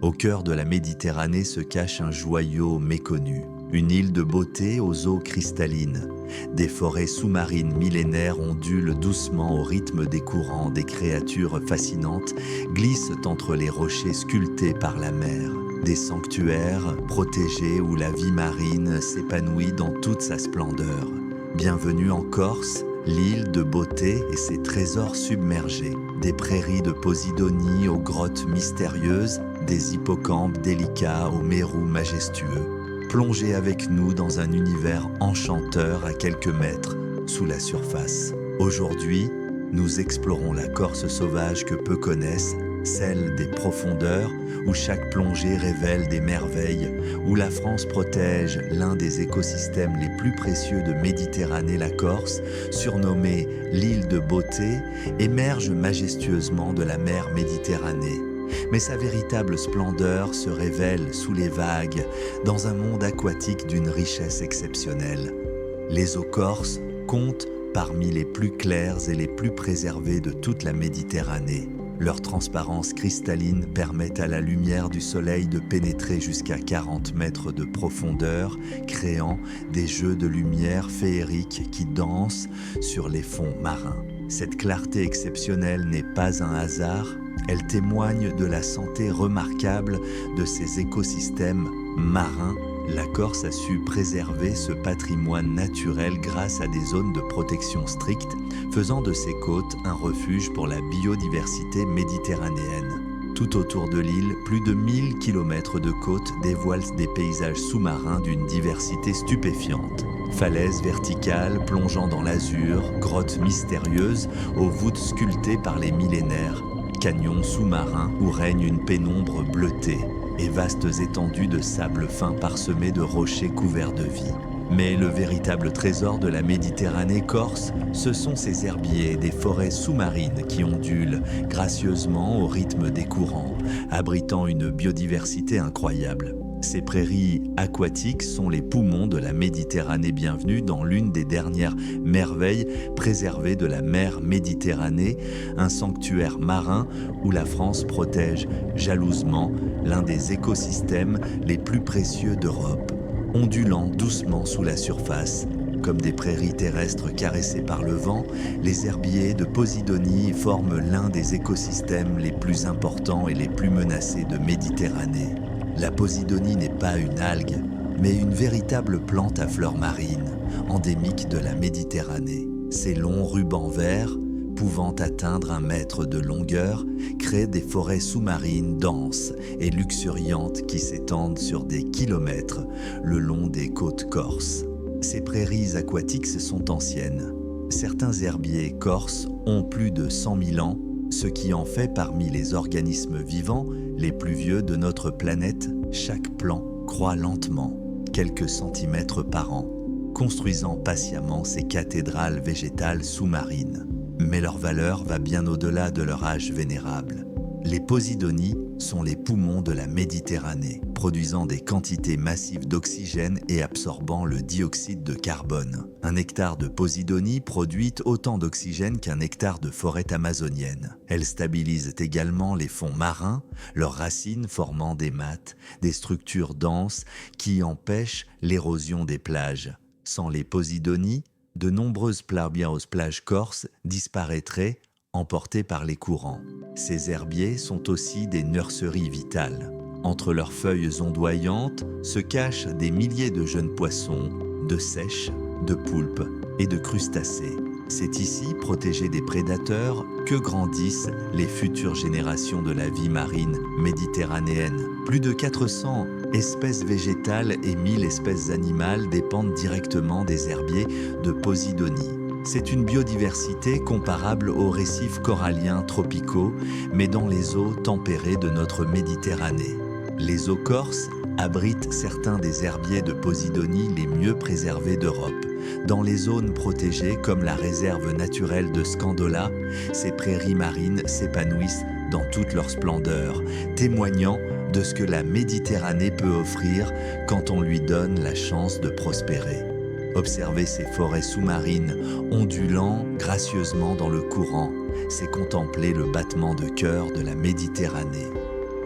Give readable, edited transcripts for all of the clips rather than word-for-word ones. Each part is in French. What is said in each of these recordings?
Au cœur de la Méditerranée se cache un joyau méconnu, une île de beauté aux eaux cristallines. Des forêts sous-marines millénaires ondulent doucement au rythme des courants, des créatures fascinantes glissent entre les rochers sculptés par la mer. Des sanctuaires protégés où la vie marine s'épanouit dans toute sa splendeur. Bienvenue en Corse, l'île de beauté et ses trésors submergés. Des prairies de Posidonie aux grottes mystérieuses, des hippocampes délicats aux mérous majestueux. Plongez avec nous dans un univers enchanteur à quelques mètres sous la surface. Aujourd'hui, nous explorons la Corse sauvage que peu connaissent, celle des profondeurs, où chaque plongée révèle des merveilles, où la France protège l'un des écosystèmes les plus précieux de Méditerranée, la Corse, surnommée l'île de beauté, émerge majestueusement de la mer Méditerranée. Mais sa véritable splendeur se révèle sous les vagues, dans un monde aquatique d'une richesse exceptionnelle. Les eaux corses comptent parmi les plus claires et les plus préservées de toute la Méditerranée. Leur transparence cristalline permet à la lumière du soleil de pénétrer jusqu'à 40 mètres de profondeur, créant des jeux de lumière féeriques qui dansent sur les fonds marins. Cette clarté exceptionnelle n'est pas un hasard, elle témoigne de la santé remarquable de ces écosystèmes marins. La Corse a su préserver ce patrimoine naturel grâce à des zones de protection strictes, faisant de ses côtes un refuge pour la biodiversité méditerranéenne. Tout autour de l'île, plus de 1000 km de côtes dévoilent des paysages sous-marins d'une diversité stupéfiante. Falaises verticales plongeant dans l'azur, grottes mystérieuses aux voûtes sculptées par les millénaires, canyons sous-marins où règne une pénombre bleutée, et vastes étendues de sable fin parsemées de rochers couverts de vie. Mais le véritable trésor de la Méditerranée corse, ce sont ces herbiers des forêts sous-marines qui ondulent gracieusement au rythme des courants, abritant une biodiversité incroyable. Ces prairies aquatiques sont les poumons de la Méditerranée. Bienvenue dans l'une des dernières merveilles préservées de la mer Méditerranée, un sanctuaire marin où la France protège jalousement l'un des écosystèmes les plus précieux d'Europe, ondulant doucement sous la surface. Comme des prairies terrestres caressées par le vent, les herbiers de Posidonie forment l'un des écosystèmes les plus importants et les plus menacés de Méditerranée. La Posidonie n'est pas une algue, mais une véritable plante à fleurs marines, endémique de la Méditerranée. Ses longs rubans verts, pouvant atteindre 1 mètre de longueur, créent des forêts sous-marines denses et luxuriantes qui s'étendent sur des kilomètres le long des côtes corses. Ces prairies aquatiques sont anciennes. Certains herbiers corses ont plus de 100 000 ans, ce qui en fait parmi les organismes vivants les plus vieux de notre planète. Chaque plant croît lentement, quelques centimètres par an, construisant patiemment ces cathédrales végétales sous-marines. Mais leur valeur va bien au-delà de leur âge vénérable. Les Posidonies sont les poumons de la Méditerranée, produisant des quantités massives d'oxygène et absorbant le dioxyde de carbone. Un hectare de Posidonie produit autant d'oxygène qu'un hectare de forêt amazonienne. Elles stabilisent également les fonds marins, leurs racines formant des mattes, des structures denses qui empêchent l'érosion des plages. Sans les Posidonies, de nombreuses plages corses disparaîtraient, emportés par les courants. Ces herbiers sont aussi des nurseries vitales. Entre leurs feuilles ondoyantes se cachent des milliers de jeunes poissons, de seiches, de poulpes et de crustacés. C'est ici, protégés des prédateurs, que grandissent les futures générations de la vie marine méditerranéenne. Plus de 400 espèces végétales et 1000 espèces animales dépendent directement des herbiers de Posidonie. C'est une biodiversité comparable aux récifs coralliens tropicaux, mais dans les eaux tempérées de notre Méditerranée. Les eaux corses abritent certains des herbiers de Posidonie les mieux préservés d'Europe. Dans les zones protégées comme la réserve naturelle de Scandola, ces prairies marines s'épanouissent dans toute leur splendeur, témoignant de ce que la Méditerranée peut offrir quand on lui donne la chance de prospérer. Observer ces forêts sous-marines ondulant gracieusement dans le courant, c'est contempler le battement de cœur de la Méditerranée.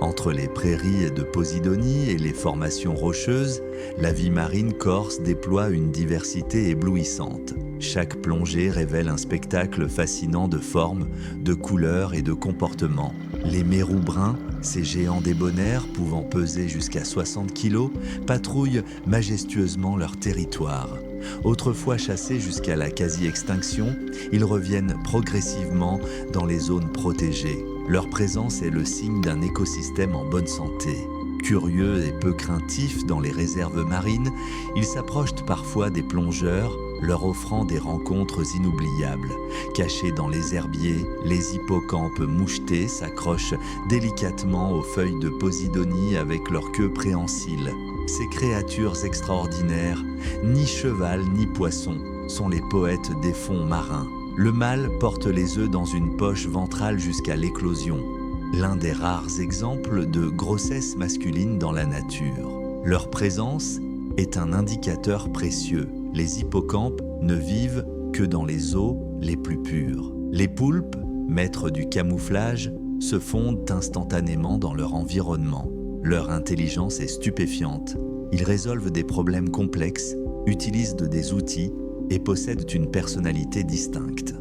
Entre les prairies de Posidonie et les formations rocheuses, la vie marine corse déploie une diversité éblouissante. Chaque plongée révèle un spectacle fascinant de formes, de couleurs et de comportements. Les mérous bruns, ces géants débonnaires pouvant peser jusqu'à 60 kg, patrouillent majestueusement leur territoire. Autrefois chassés jusqu'à la quasi-extinction, ils reviennent progressivement dans les zones protégées. Leur présence est le signe d'un écosystème en bonne santé. Curieux et peu craintifs dans les réserves marines, ils s'approchent parfois des plongeurs, leur offrant des rencontres inoubliables. Cachés dans les herbiers, les hippocampes mouchetés s'accrochent délicatement aux feuilles de Posidonie avec leur queue préhensile. Ces créatures extraordinaires, ni cheval ni poisson, sont les poètes des fonds marins. Le mâle porte les œufs dans une poche ventrale jusqu'à l'éclosion, l'un des rares exemples de grossesse masculine dans la nature. Leur présence est un indicateur précieux. Les hippocampes ne vivent que dans les eaux les plus pures. Les poulpes, maîtres du camouflage, se fondent instantanément dans leur environnement. Leur intelligence est stupéfiante. Ils résolvent des problèmes complexes, utilisent des outils et possèdent une personnalité distincte.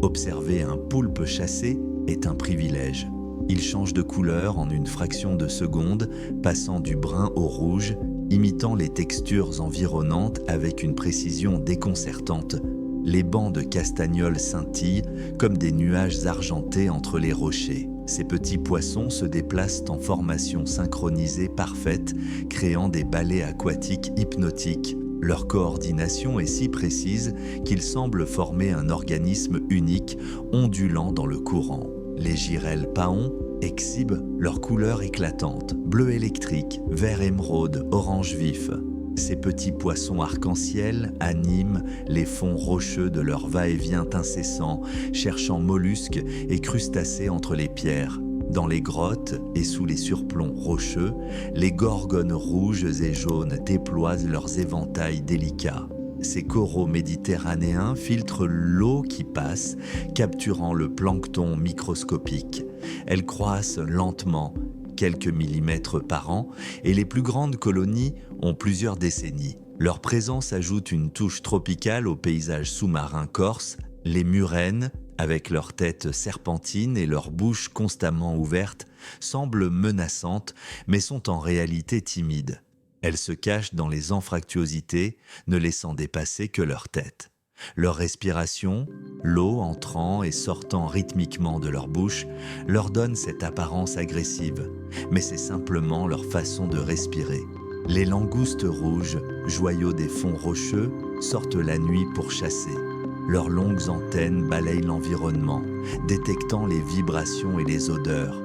Observer un poulpe chassé est un privilège. Il change de couleur en une fraction de seconde, passant du brun au rouge, imitant les textures environnantes avec une précision déconcertante. Les bancs de castagnols scintillent comme des nuages argentés entre les rochers. Ces petits poissons se déplacent en formation synchronisée parfaite, créant des ballets aquatiques hypnotiques. Leur coordination est si précise qu'ils semblent former un organisme unique, ondulant dans le courant. Les girelles paons exhibent leurs couleurs éclatantes, bleu électrique, vert émeraude, orange vif. Ces petits poissons arc-en-ciel animent les fonds rocheux de leur va-et-vient incessant, cherchant mollusques et crustacés entre les pierres. Dans les grottes et sous les surplombs rocheux, les gorgones rouges et jaunes déploient leurs éventails délicats. Ces coraux méditerranéens filtrent l'eau qui passe, capturant le plancton microscopique. Elles croissent lentement, quelques millimètres par an, et les plus grandes colonies ont plusieurs décennies. Leur présence ajoute une touche tropicale au paysage sous-marin corse. Les murènes, avec leur tête serpentine et leur bouche constamment ouverte, semblent menaçantes, mais sont en réalité timides. Elles se cachent dans les anfractuosités, ne laissant dépasser que leur tête. Leur respiration, l'eau entrant et sortant rythmiquement de leur bouche, leur donne cette apparence agressive, mais c'est simplement leur façon de respirer. Les langoustes rouges, joyaux des fonds rocheux, sortent la nuit pour chasser. Leurs longues antennes balayent l'environnement, détectant les vibrations et les odeurs.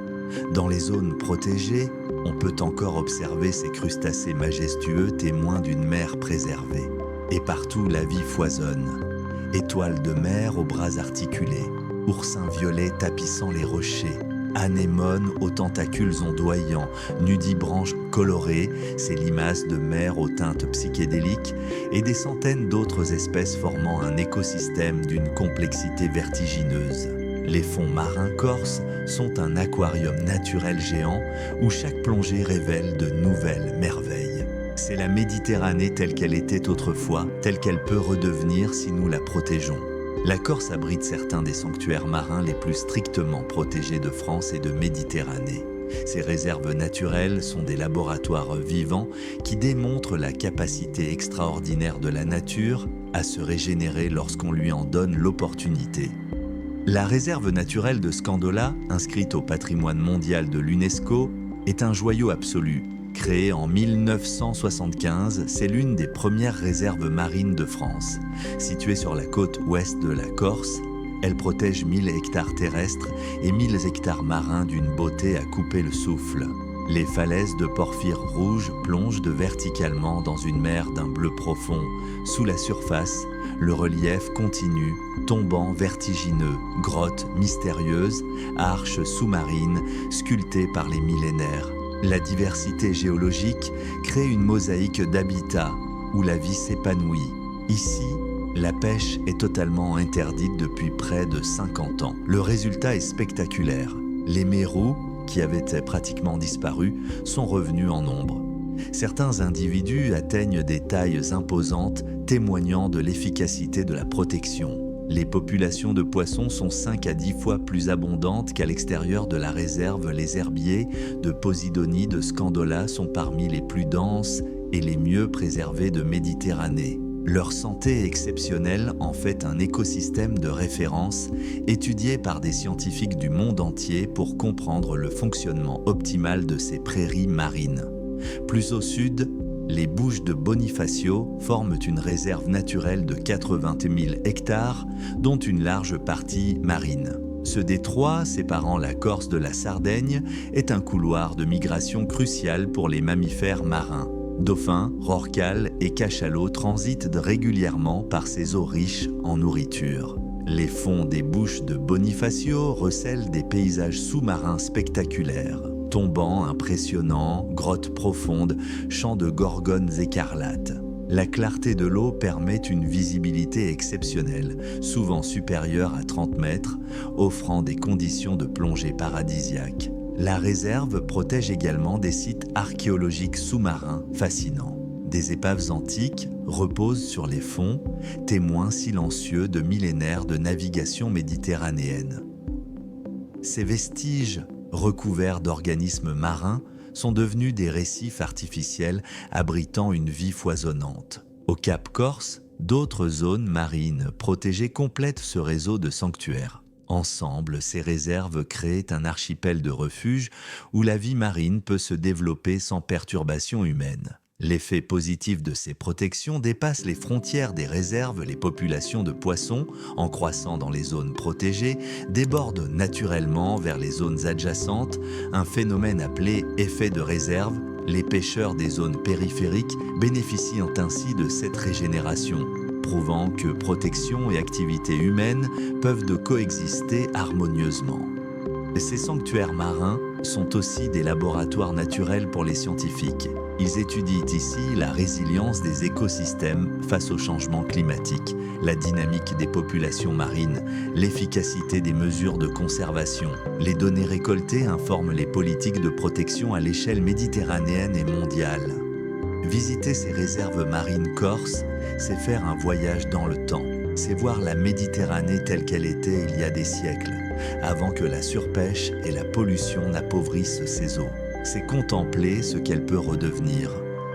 Dans les zones protégées, on peut encore observer ces crustacés majestueux témoins d'une mer préservée. Et partout la vie foisonne. Étoiles de mer aux bras articulés, oursins violets tapissant les rochers, anémones aux tentacules ondoyants, nudibranches colorées, ces limaces de mer aux teintes psychédéliques, et des centaines d'autres espèces formant un écosystème d'une complexité vertigineuse. Les fonds marins corses sont un aquarium naturel géant où chaque plongée révèle de nouvelles merveilles. C'est la Méditerranée telle qu'elle était autrefois, telle qu'elle peut redevenir si nous la protégeons. La Corse abrite certains des sanctuaires marins les plus strictement protégés de France et de Méditerranée. Ces réserves naturelles sont des laboratoires vivants qui démontrent la capacité extraordinaire de la nature à se régénérer lorsqu'on lui en donne l'opportunité. La réserve naturelle de Scandola, inscrite au patrimoine mondial de l'UNESCO, est un joyau absolu. Créée en 1975, c'est l'une des premières réserves marines de France. Située sur la côte ouest de la Corse, elle protège 1000 hectares terrestres et 1000 hectares marins d'une beauté à couper le souffle. Les falaises de porphyre rouge plongent verticalement dans une mer d'un bleu profond. Sous la surface, le relief continue, tombant vertigineux, grottes mystérieuses, arches sous-marines sculptées par les millénaires. La diversité géologique crée une mosaïque d'habitats où la vie s'épanouit. Ici, la pêche est totalement interdite depuis près de 50 ans. Le résultat est spectaculaire. Les mérous, qui avaient pratiquement disparu, sont revenus en nombre. Certains individus atteignent des tailles imposantes, témoignant de l'efficacité de la protection. Les populations de poissons sont 5 à 10 fois plus abondantes qu'à l'extérieur de la réserve. Les herbiers de Posidonie de Scandola sont parmi les plus denses et les mieux préservés de Méditerranée. Leur santé exceptionnelle en fait un écosystème de référence étudié par des scientifiques du monde entier pour comprendre le fonctionnement optimal de ces prairies marines. Plus au sud, les Bouches de Bonifacio forment une réserve naturelle de 80 000 hectares, dont une large partie marine. Ce détroit, séparant la Corse de la Sardaigne, est un couloir de migration crucial pour les mammifères marins. Dauphins, rorquals et cachalots transitent régulièrement par ces eaux riches en nourriture. Les fonds des Bouches de Bonifacio recèlent des paysages sous-marins spectaculaires. Tombants impressionnants, grottes profondes, champs de gorgones écarlates. La clarté de l'eau permet une visibilité exceptionnelle, souvent supérieure à 30 mètres, offrant des conditions de plongée paradisiaques. La réserve protège également des sites archéologiques sous-marins fascinants. Des épaves antiques reposent sur les fonds, témoins silencieux de millénaires de navigation méditerranéenne. Ces vestiges recouverts d'organismes marins, sont devenus des récifs artificiels abritant une vie foisonnante. Au Cap Corse, d'autres zones marines protégées complètent ce réseau de sanctuaires. Ensemble, ces réserves créent un archipel de refuge où la vie marine peut se développer sans perturbation humaine. L'effet positif de ces protections dépasse les frontières des réserves. Les populations de poissons, en croissant dans les zones protégées, débordent naturellement vers les zones adjacentes, un phénomène appelé effet de réserve. Les pêcheurs des zones périphériques bénéficient ainsi de cette régénération, prouvant que protection et activité humaine peuvent coexister harmonieusement. Ces sanctuaires marins sont aussi des laboratoires naturels pour les scientifiques. Ils étudient ici la résilience des écosystèmes face au changement climatique, la dynamique des populations marines, l'efficacité des mesures de conservation. Les données récoltées informent les politiques de protection à l'échelle méditerranéenne et mondiale. Visiter ces réserves marines corses, c'est faire un voyage dans le temps. C'est voir la Méditerranée telle qu'elle était il y a des siècles, avant que la surpêche et la pollution n'appauvrissent ses eaux. C'est contempler ce qu'elle peut redevenir.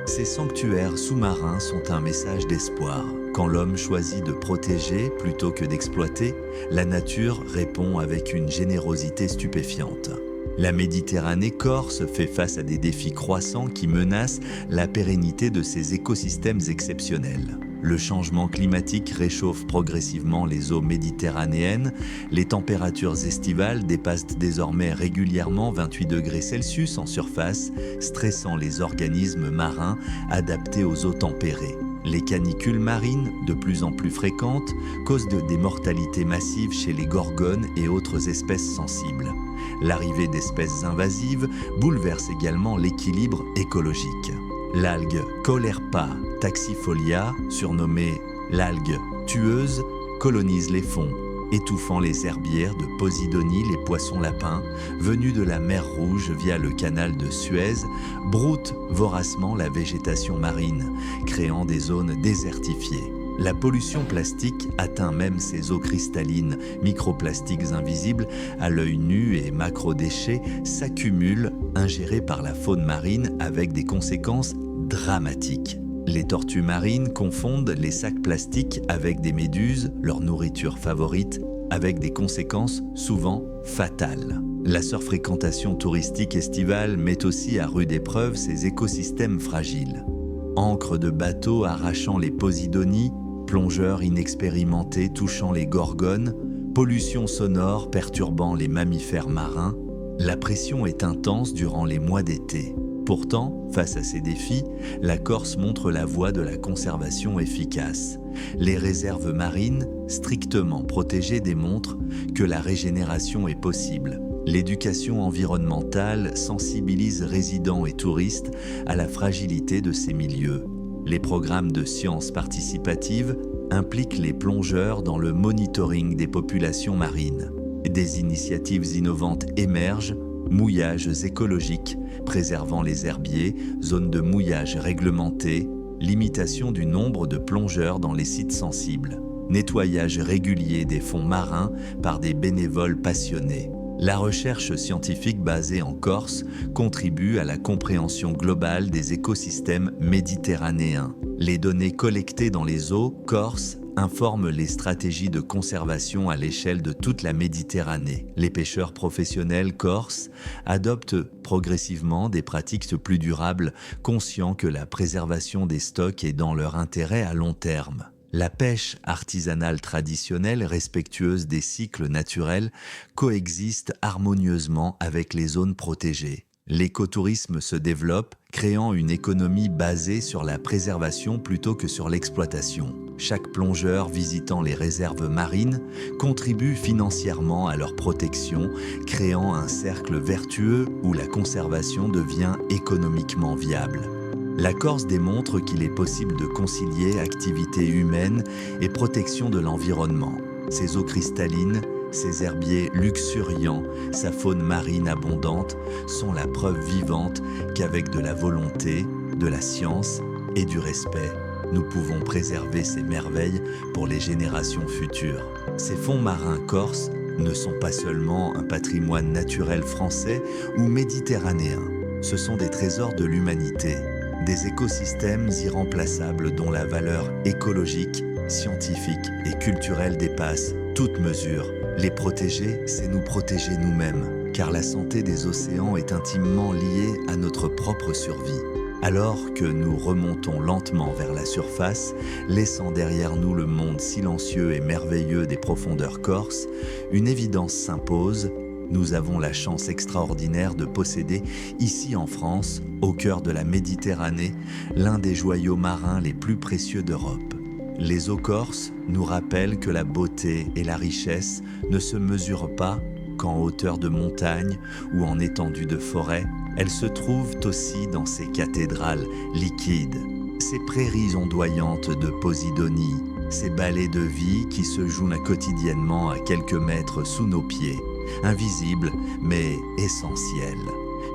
Ces sanctuaires sous-marins sont un message d'espoir. Quand l'homme choisit de protéger plutôt que d'exploiter, la nature répond avec une générosité stupéfiante. La Méditerranée corse fait face à des défis croissants qui menacent la pérennité de ces écosystèmes exceptionnels. Le changement climatique réchauffe progressivement les eaux méditerranéennes. Les températures estivales dépassent désormais régulièrement 28 degrés Celsius en surface, stressant les organismes marins adaptés aux eaux tempérées. Les canicules marines, de plus en plus fréquentes, causent des mortalités massives chez les gorgones et autres espèces sensibles. L'arrivée d'espèces invasives bouleverse également l'équilibre écologique. L'algue Caulerpa taxifolia, surnommée l'algue tueuse, colonise les fonds, étouffant les herbières de Posidonie. Les poissons lapins, venus de la mer Rouge via le canal de Suez, broutent voracement la végétation marine, créant des zones désertifiées. La pollution plastique atteint même ces eaux cristallines. Microplastiques invisibles à l'œil nu et macrodéchets s'accumulent, ingérés par la faune marine avec des conséquences dramatiques. Les tortues marines confondent les sacs plastiques avec des méduses, leur nourriture favorite, avec des conséquences souvent fatales. La surfréquentation touristique estivale met aussi à rude épreuve ces écosystèmes fragiles. Ancres de bateaux arrachant les Posidonies, plongeurs inexpérimentés touchant les gorgones, pollution sonore perturbant les mammifères marins, la pression est intense durant les mois d'été. Pourtant, face à ces défis, la Corse montre la voie de la conservation efficace. Les réserves marines, strictement protégées, démontrent que la régénération est possible. L'éducation environnementale sensibilise résidents et touristes à la fragilité de ces milieux. Les programmes de sciences participatives impliquent les plongeurs dans le monitoring des populations marines. Des initiatives innovantes émergent, Mouillages écologiques, préservant les herbiers, zones de mouillage réglementées, limitation du nombre de plongeurs dans les sites sensibles, nettoyage régulier des fonds marins par des bénévoles passionnés. La recherche scientifique basée en Corse contribue à la compréhension globale des écosystèmes méditerranéens. Les données collectées dans les eaux corses informent les stratégies de conservation à l'échelle de toute la Méditerranée. Les pêcheurs professionnels corses adoptent progressivement des pratiques plus durables, conscients que la préservation des stocks est dans leur intérêt à long terme. La pêche artisanale traditionnelle, respectueuse des cycles naturels, coexiste harmonieusement avec les zones protégées. L'écotourisme se développe, créant une économie basée sur la préservation plutôt que sur l'exploitation. Chaque plongeur visitant les réserves marines contribue financièrement à leur protection, créant un cercle vertueux où la conservation devient économiquement viable. La Corse démontre qu'il est possible de concilier activité humaine et protection de l'environnement. Ses eaux cristallines, ses herbiers luxuriants, sa faune marine abondante sont la preuve vivante qu'avec de la volonté, de la science et du respect, nous pouvons préserver ces merveilles pour les générations futures. Ces fonds marins corses ne sont pas seulement un patrimoine naturel français ou méditerranéen, ce sont des trésors de l'humanité. Des écosystèmes irremplaçables dont la valeur écologique, scientifique et culturelle dépasse toute mesure. Les protéger, c'est nous protéger nous-mêmes, car la santé des océans est intimement liée à notre propre survie. Alors que nous remontons lentement vers la surface, laissant derrière nous le monde silencieux et merveilleux des profondeurs corses, une évidence s'impose. Nous avons la chance extraordinaire de posséder, ici en France, au cœur de la Méditerranée, l'un des joyaux marins les plus précieux d'Europe. Les eaux corses nous rappellent que la beauté et la richesse ne se mesurent pas qu'en hauteur de montagne ou en étendue de forêt. Elles se trouvent aussi dans ces cathédrales liquides, ces prairies ondoyantes de Posidonie, ces ballets de vie qui se jouent quotidiennement à quelques mètres sous nos pieds. Invisible mais essentiel.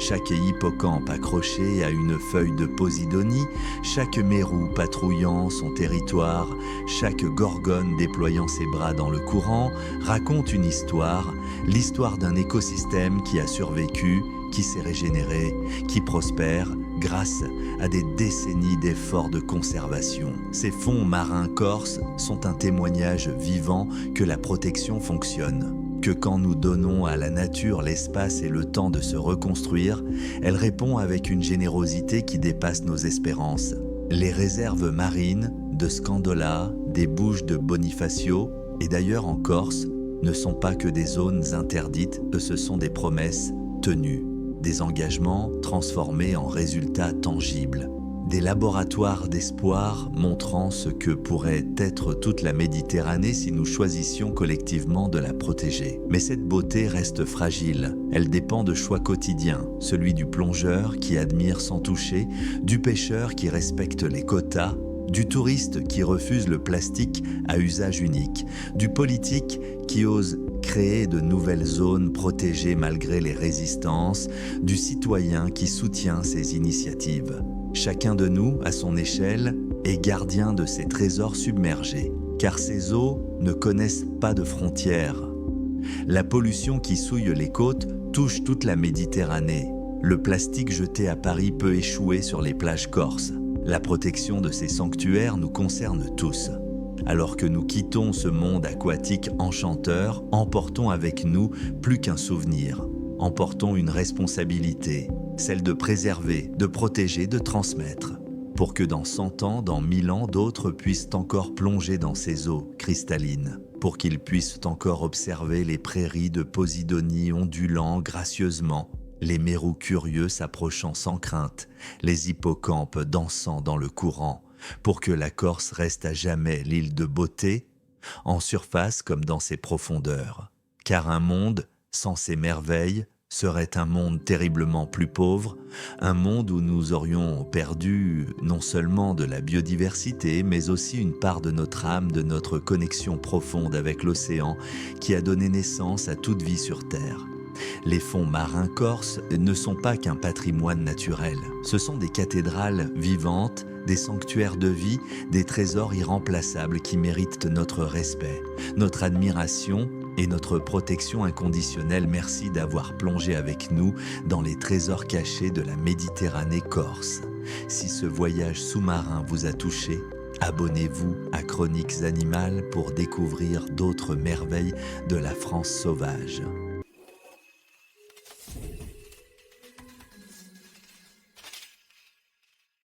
Chaque hippocampe accroché à une feuille de Posidonie, chaque mérou patrouillant son territoire, chaque gorgone déployant ses bras dans le courant raconte une histoire, l'histoire d'un écosystème qui a survécu, qui s'est régénéré, qui prospère grâce à des décennies d'efforts de conservation. Ces fonds marins corses sont un témoignage vivant que la protection fonctionne. Que quand nous donnons à la nature l'espace et le temps de se reconstruire, elle répond avec une générosité qui dépasse nos espérances. Les réserves marines de Scandola, des Bouches de Bonifacio et d'ailleurs en Corse ne sont pas que des zones interdites, ce sont des promesses tenues, des engagements transformés en résultats tangibles. Des laboratoires d'espoir montrant ce que pourrait être toute la Méditerranée si nous choisissions collectivement de la protéger. Mais cette beauté reste fragile. Elle dépend de choix quotidiens, celui du plongeur qui admire sans toucher, du pêcheur qui respecte les quotas, du touriste qui refuse le plastique à usage unique, du politique qui ose créer de nouvelles zones protégées malgré les résistances, du citoyen qui soutient ces initiatives. Chacun de nous, à son échelle, est gardien de ces trésors submergés, car ces eaux ne connaissent pas de frontières. La pollution qui souille les côtes touche toute la Méditerranée. Le plastique jeté à Paris peut échouer sur les plages corses. La protection de ces sanctuaires nous concerne tous. Alors que nous quittons ce monde aquatique enchanteur, emportons avec nous plus qu'un souvenir. Emportons une responsabilité, celle de préserver, de protéger, de transmettre, pour que dans 100 ans, dans 1000 ans, d'autres puissent encore plonger dans ces eaux cristallines, pour qu'ils puissent encore observer les prairies de Posidonie ondulant gracieusement, les mérous curieux s'approchant sans crainte, les hippocampes dansant dans le courant, pour que la Corse reste à jamais l'île de beauté, en surface comme dans ses profondeurs. Car un monde sans ces merveilles serait un monde terriblement plus pauvre, un monde où nous aurions perdu non seulement de la biodiversité, mais aussi une part de notre âme, de notre connexion profonde avec l'océan qui a donné naissance à toute vie sur Terre. Les fonds marins corses ne sont pas qu'un patrimoine naturel. Ce sont des cathédrales vivantes, des sanctuaires de vie, des trésors irremplaçables qui méritent notre respect, notre admiration et notre protection inconditionnelle. Merci d'avoir plongé avec nous dans les trésors cachés de la Méditerranée corse. Si ce voyage sous-marin vous a touché, abonnez-vous à Chroniques Animales pour découvrir d'autres merveilles de la France sauvage.